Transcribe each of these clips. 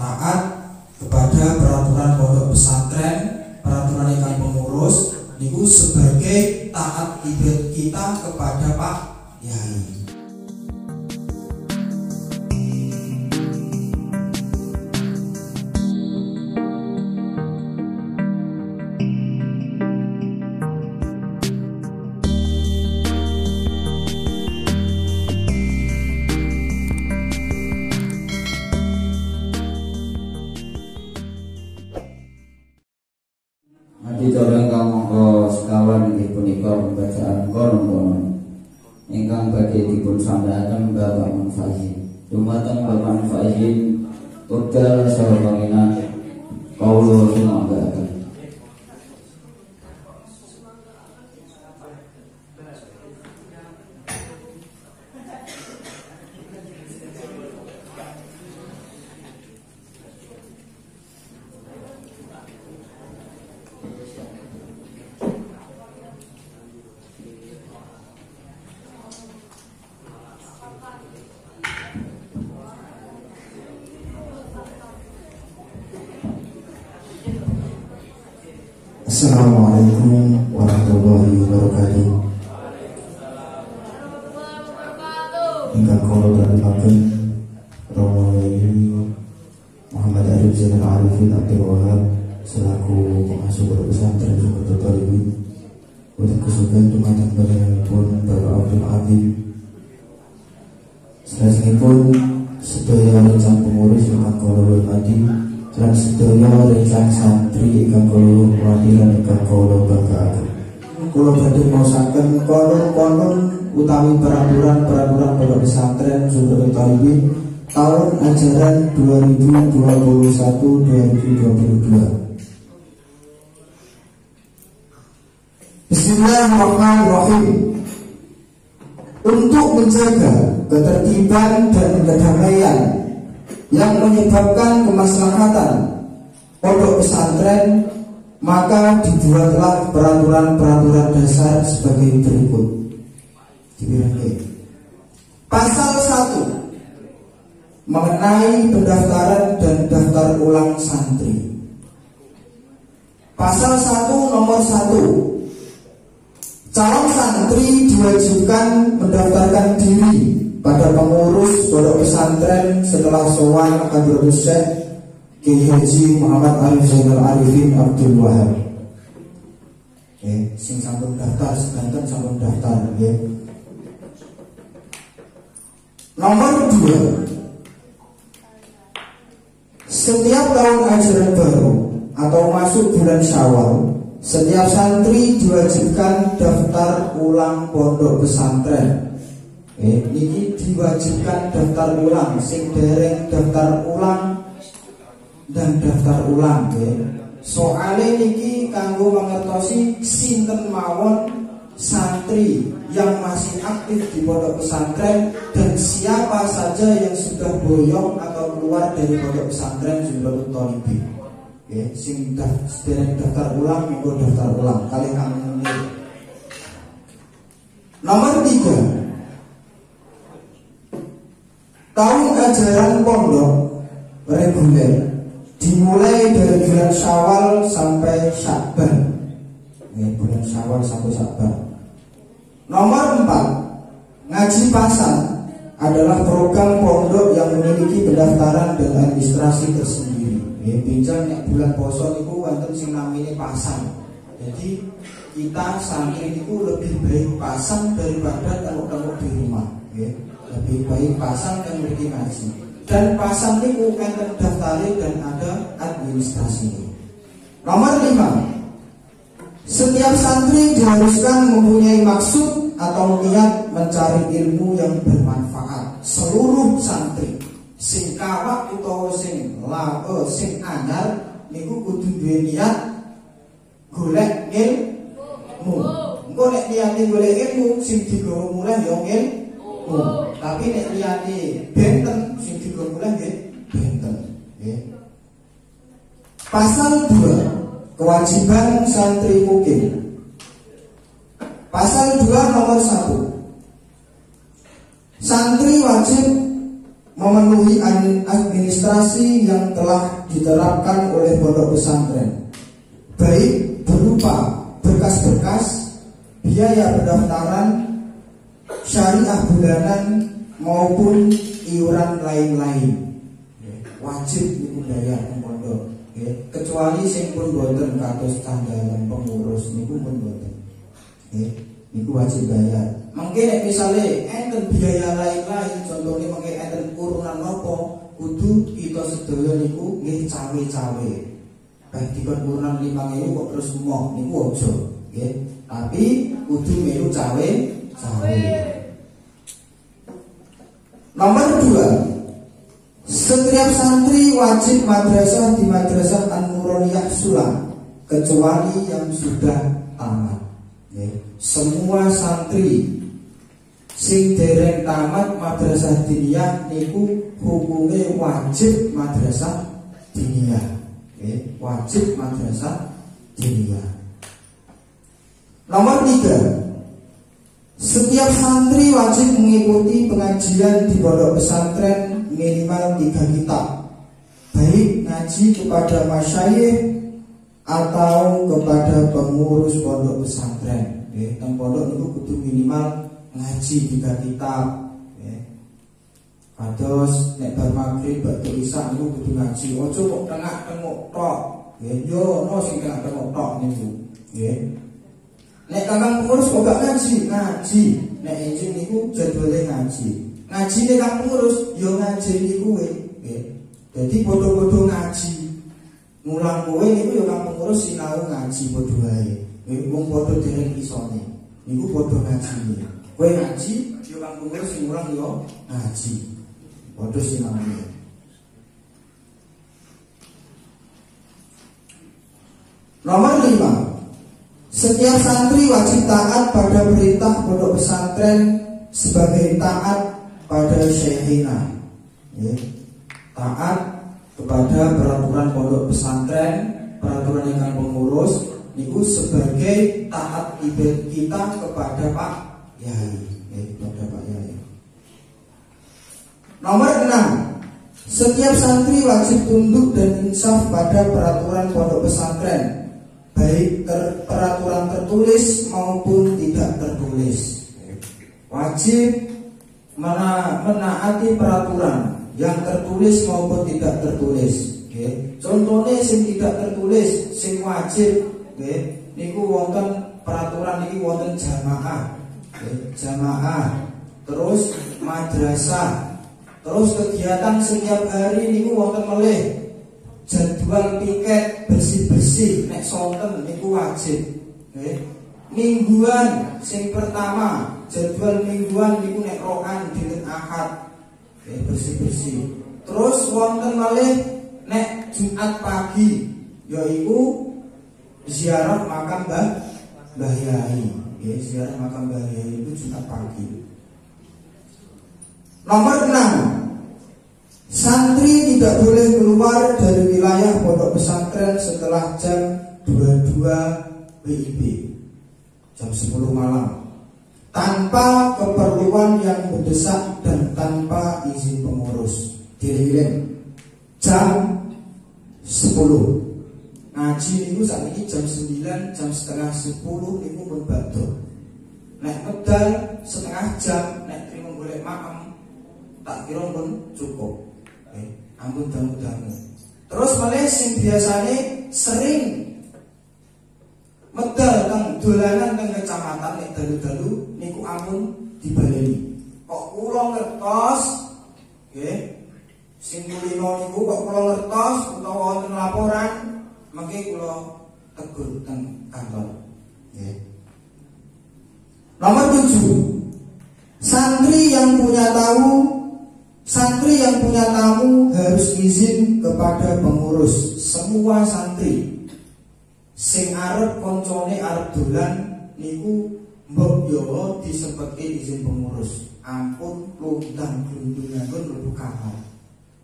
taat kepada peraturan pondok pesantren, peraturan ikan pengurus niku sebagai taat ibadah kita kepada Pak Yai. Dicolong kamangka sekawan inggih punika pembacaan konon-konon ingkang badhe dipun sambaraken Bapak Munfaizin. Dumateng Bapak Munfaizin wekdal saha panginan kawula sumanggaken. Assalamualaikum warahmatullahi wabarakatuh. Ingkang kula gatekaken Romo Muhammad Arif Zainal Arifin Abdul Wahab selaku pengasuh pondok pesantren Sukoto Talibi. Boten kesupen dumateng panjenenganipun Bapak Abdul Habib. Salajengipun sedaya rencang pengurus ingkang kula hormati lan sedaya rencang santri ingkang kula hormati lan ingkang kula banggaken. Kula badhe maosaken konon-konon utawi peraturan-peraturan pondok pesantren Sukoto Talibi tahun ajaran 2021-2022. Bismillahirrahmanirrahim. Untuk menjaga ketertiban dan kedamaian yang menyebabkan kemaslahatan pondok pesantren, maka dibuatlah peraturan-peraturan dasar sebagai berikut. Pasal 1 mengenai pendaftaran dan daftar ulang santri. Pasal 1 nomor 1, calon santri diwajibkan mendaftarkan diri pada pengurus pondok pesantren setelah sowan Hadratus Syekh Kiai Haji Muhammad Arif Zainal Arifin Abdul Wahab. Sing sampun daftar, sedanten sampun daftar. Nomor 2, setiap tahun ajaran baru atau masuk bulan Syawal, setiap santri diwajibkan daftar ulang pondok pesantren. Ini diwajibkan daftar ulang, sing dereng daftar ulang dan daftar ulang. Soalnya niki kanggo mengertosi sinten mawon santri yang masih aktif di pondok pesantren dan siapa saja yang sudah boyong atau keluar dari pondok pesantren Sukoto Talibi. Sing dereng daftar ulang monggo daftar ulang kalian kami. Nomor 3, tahun ajaran pondok reguler dimulai dari bulan Syawal sampai Syakban. Bulan Syawal sampai Syakban. Nomor 4, ngaji pasang adalah program pondok yang memiliki pendaftaran dan administrasi tersendiri. Bincang nek bulan poso niku wonten sing namine pasang. Jadi kita santri niku lebih baik pasang daripada tengok-tengok di rumah. Lebih baik pasang dan memiliki ngaji. Dan pasang niku enten daftari dan ada administrasi. Nomor 5, setiap santri diharuskan mempunyai maksud atau niat mencari ilmu yang bermanfaat. Seluruh santri sing kawak utawa sing anyar niku kudu duwe niat golek ilmu. Engko nek niate golek ilmu sing digawa mulih ya ilmu. Tapi nek niate benten sing digawa mulih nggih benten. Pasal 2, kewajiban santri mukim. Pasal 2 nomor 1, santri wajib memenuhi administrasi yang telah diterapkan oleh pondok pesantren, baik berupa berkas-berkas, biaya pendaftaran, syariah bulanan maupun iuran lain-lain. Wajib niku bayar teng pondok, kecuali sing pun boten kados tanggalan pengurus niku pun boten. Niku wajib bayar. Mungkin nek misale enten biaya lain-lain, contohnya mungkin enten urunan nopo, kudu kita sedaya niku nggih cawe-cawe. Baik dikon urunan 5.000 kok terus emoh niku aja, nggih. Tapi kudu melu cawe-cawe. Nomor 2, setiap santri wajib madrasah di Madrasah An-Nuraniyah Sulang, kecuali yang sudah tamat. Semua santri sing dereng tamat madrasah diniyah niku hukume wajib madrasah diniyah. Wajib madrasah diniyah. Nomor 3, setiap santri wajib mengikuti pengajian di pondok pesantren minimal 3 kitab, baik ngaji kepada masyayikh atau kepada pengurus pondok pesantren. Teng pondok niku kudu minimal ngaji 3 kitab. Kados nek bar magrib bar isya niku kudu ngaji. Ojo kok tengok-tengok tok. Yo ono sing tengok-tengok tok niku. Nek kakang pengurus kok gak ngaji. Nek izin niku jadwale ngaji. Ngajine kang pengurus yo ngajeni kuwe. Dadi padha-padha ngaji. Mulang kowe niku yo kang pengurus sinau ngaji padha wae. Wong padha dereng isone. Niku padha ngajine. Kowe ngaji yo kang pengurus sing mulang yo ngaji. Padha sinau. Nomor 5, setiap santri wajib taat pada perintah pondok pesantren sebagai taat pada syekhina. Taat kepada peraturan pondok pesantren, peraturan ingkang pengurus niku sebagai taat ibadah kita kepada Pak Yai, kepada Pak Yai. Nomor 6, setiap santri wajib tunduk dan insaf pada peraturan pondok pesantren, baik peraturan tertulis maupun tidak tertulis. Wajib menaati peraturan yang tertulis maupun tidak tertulis. Contohnya sing tidak tertulis, sing wajib, niku wonten peraturan niki wonten jamaah, jamaah, terus madrasah, terus kegiatan setiap hari niku wonten melih. Jadwal piket bersih-bersih nek sonten niku wajib. Mingguan sing pertama, jadwal mingguan niku nek rokan dinten Ahad. Bersih-bersih. Terus wonten malih nek Jumat pagi yaiku ziarah makam Mbah Yai. Ziarah makam Mbah Yai itu Jumat pagi. Nomor 6, santri tidak boleh keluar dari wilayah pondok pesantren setelah jam 22 WIB, jam 10 malam, tanpa keperluan yang mendesak dan tanpa izin pengurus. Dirilen jam 10 ngaji niku sakniki jam 9, jam setengah 10 niku pun badhe. Nek medal setengah jam, nek trimo golek makem tak kira pun cukup. Ampun damu-damu. Terus malah sing biasane sering medal teng dolanan teng kecamatan nek dalu-dalu niku ampun dibaleni. Kok kula ngertos nggih sing kulino niku kok kula ngertos utawa wonten laporan mengki kula tegur teng kantor nggih. Nomor 7, santri yang punya tamu harus izin kepada pengurus. Semua santri sing arep koncone arep dolan niku mbok yo disepetke izin pengurus. Ampun luntang glundungan mlebu kamar.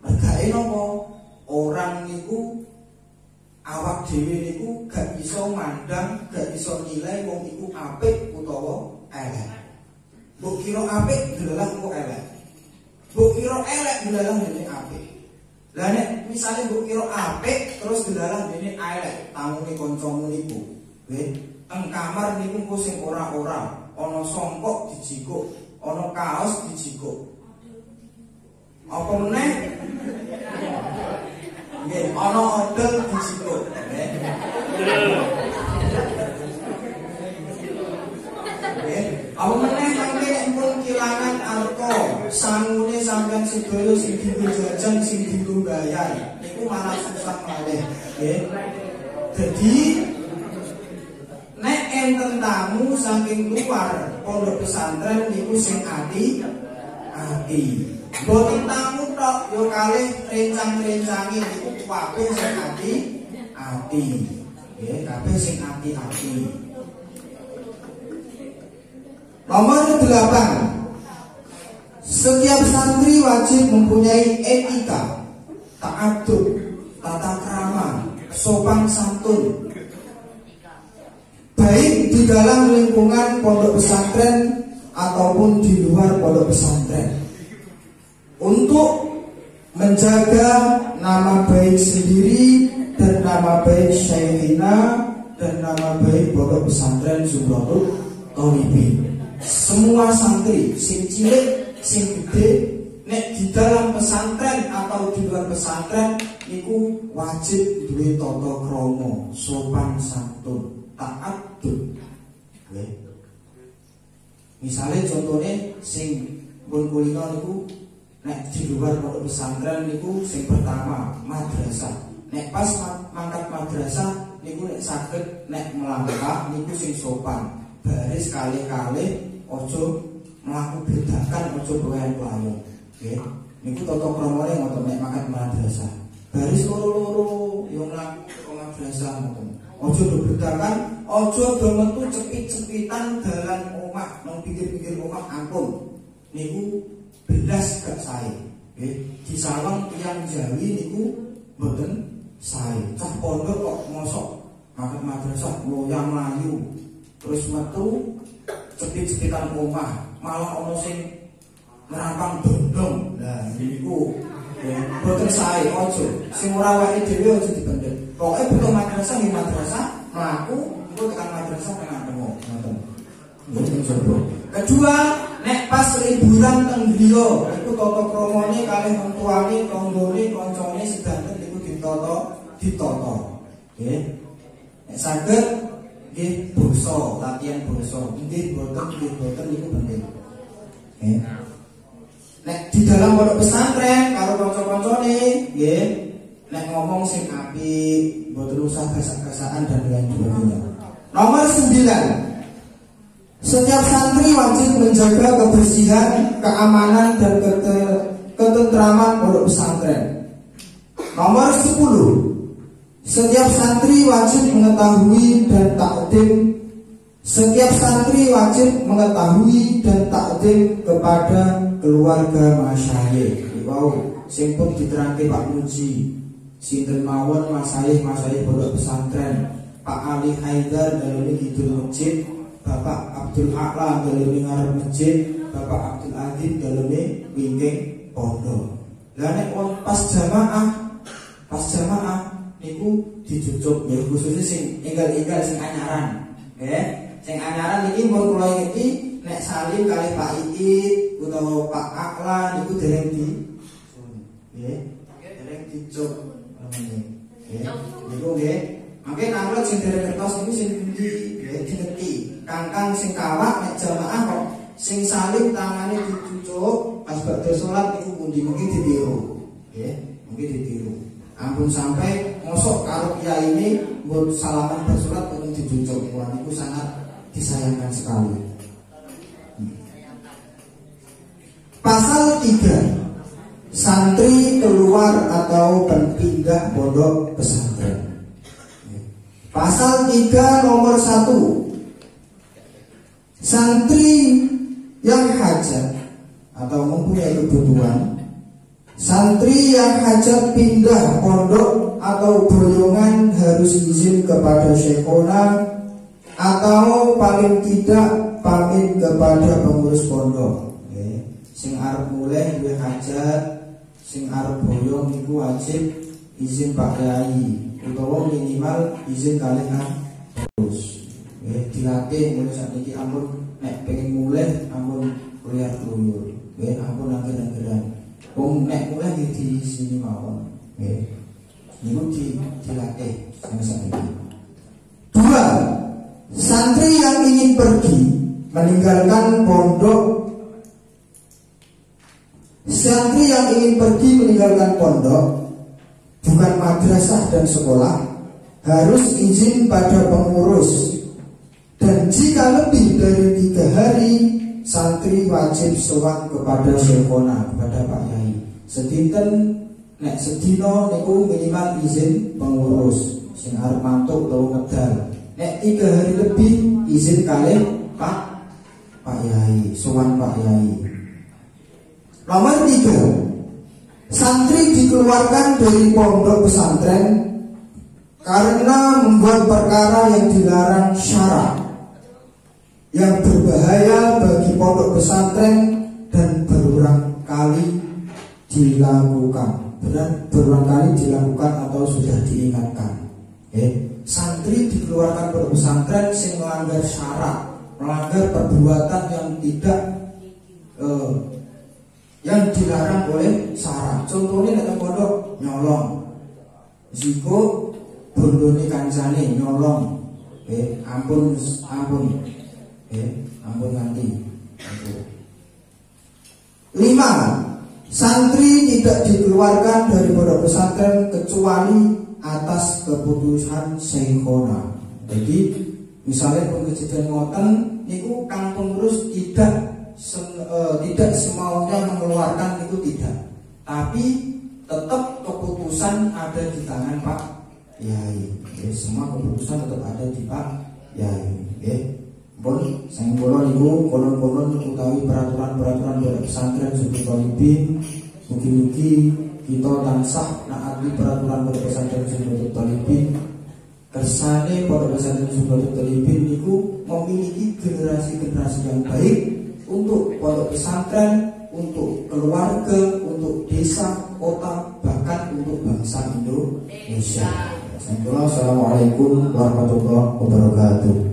Mergae napa? Orang niku awak dhewe niku gak iso mandang, gak iso nilai wong iku apik utawa elek. Mbok kira apik delalah kok elek. mbok kira elek dilalah dene apik. Lah nek misale mbok kira apik terus dilalah dene elek, tamune kancamu niku. Nggih, teng kamar niku engko sing ora-ora, ana songkok dijikuk, ana kaos dijikuk. Apa meneh? Nggih, ana odol dijikuk. Nggih. Apa meneh mangke nek pun kilangan arta, sangune sampean sedaya sing dienggo jajan sing dienggo bayar, niku malah susah malih, nggih. Dadi nek enten tamu saking luar pondok pesantren niku sing ati. Boten tamu tok yo kalih rencang-rencange niku kabeh sing ati. Nggih, kabeh sing ati. Nomor 8. Setiap santri wajib mempunyai etika, ta'adub, tata krama, sopan santun, baik di dalam lingkungan pondok pesantren ataupun di luar pondok pesantren, untuk menjaga nama baik sendiri dan nama baik syekhina dan nama baik pondok pesantren Zumratul Thalibin. Semua santri, sing cilik, sing gede, nek di dalam pesantren atau di luar pesantren niku wajib duwe tata krama, sopan santun, ta'adub. Misalnya contohnya sing pun kulino niku nek di luar pondok pesantren niku sing pertama madrasah. Nek pas mangkat madrasah niku nek saged nek melangkah niku sing sopan. Baris kali-kali ojo mlaku bedakan, ojo pelayan-pelayan. Nggih. Niku tata kramane ngoten nek mangkat madrasah. Baris loro-loro yo mlaku ke madrasah ngoten. Ojo bedakan, ojo do metu cepit-cepitan dalan omah, nang pinggir-pinggir omah ampun. Niku belas gak sae. Nggih. Disawang tiyang Jawi niku mboten sae. Cah pondok kok mosok mangkat madrasah loyang mlayu. Terus metu cepit-cepitan omah, malah ono sing nerampang dondong. Nah, niku boten sae ojo. Sing ora wae dhewe ojo dipendhet. Pokoke butuh madrasah nggih madrasah, mlaku engko tekan madrasah tengah temu. Ngoten. Mboten coba. Kedua, nek pas liburan teng griya, iku tata kramane kalih wong tuane, tanggane, kancane sedanten niku ditata. Nggih. Nek saged nggih basa, latihan basa. Nggih boten niku penting. Nggih. Nek di dalam pondok pesantren karo kanca-kancane nggih, nek ngomong sing apik, mboten usah gasak-gasakan dan lain sebagainya. Nomor 9. Setiap santri wajib menjaga kebersihan, keamanan dan ketentraman pondok pesantren. Nomor 10. Setiap santri wajib mengetahui dan takdim. Setiap santri wajib mengetahui dan takdim kepada keluarga masyayikh. Wow, sing pun diterangke Pak Muji. Sinten mawon masyayikh pondok pesantren. Pak Ali Haidar daleme kidul masjid, Bapak Abdul A'la daleme ngarep masjid, Bapak Abdul Adid daleme wingking pondok. Lah nek pas jamaah niku dijujuk ya khususnya sing enggal-enggal sing anyaran. Sing anyaran iki mun kula iki nek salim kali Pak Iit utawa Pak A'la niku dereng di nggih, dereng dijuk namanya. Niku nggih. Mangke nanglet sing dereng kertas niku sing ndi nggih dingerti. Kangkang sing kawak nek jamaah kok sing salim tangane dicucuk pas badhe salat niku pundi mungkin ditiru. Nggih, mungkin ditiru. Ampun sampai mosok karo kiai ini mbok salaman bersurat untuk dicucuk. Wah niku sangat disayangkan sekali. Pasal 3. Santri keluar atau berpindah pondok pesantren. Pasal 3 nomor 1. Santri yang hajat atau mempunyai kebutuhan, santri yang hajat pindah pondok atau golongan harus izin kepada syekhona atau paling tidak pamit kepada pengurus pondok. sing arep mulai duwe hajat, sing arep boyong niku wajib izin Pak Yai utawa minimal izin kalih terus. Dilatih mulai sakniki ampun nek pengen mulai ampun kuliah keluyur. Ampun angger-anggeran. Wong nek mulai di sini mawon. Niku dilatih sampai sakniki. 2. Santri yang ingin pergi meninggalkan pondok. Santri yang ingin pergi meninggalkan pondok, bukan madrasah dan sekolah, harus izin pada pengurus. Dan jika lebih dari 3 hari, santri wajib sowan kepada syekhona, kepada Pak Yai. Sedinten nek sedina niku minimal izin pengurus sing arep mantuk utawa ngedal. Nek 3 hari lebih izin kalih Pak Yai, sowan Pak Yai. Nomor 3, santri dikeluarkan dari pondok pesantren karena membuat perkara yang dilarang syara, yang berbahaya bagi pondok pesantren dan berulang kali dilakukan atau sudah diingatkan. Santri dikeluarkan dari pesantren sing melanggar syarat, melanggar perbuatan yang tidak yang dilarang oleh syarat. Contohnya nek pondok nyolong, ziko bondone kancane nyolong, ampun nganti. 5. Santri tidak dikeluarkan dari pondok pesantren kecuali atas keputusan syekhona. Jadi misalnya kejadian ngoten niku kang pengurus tidak semaunya mengeluarkan itu tidak, tapi tetap keputusan ada di tangan Pak Yai. Semua keputusan tetap ada di Pak Yai. Pun sang kula niku konon-konon utawi peraturan-peraturan pondok pesantren Subul Thalibin, mugi-mugi kita tansah naati peraturan pondok pesantren Subul Thalibin. Kersane pondok pesantren Subul Thalibin niku memiliki generasi-generasi yang baik untuk pondok pesantren, untuk keluarga, untuk desa, kota, bahkan untuk bangsa Indonesia. Assalamualaikum warahmatullahi wabarakatuh.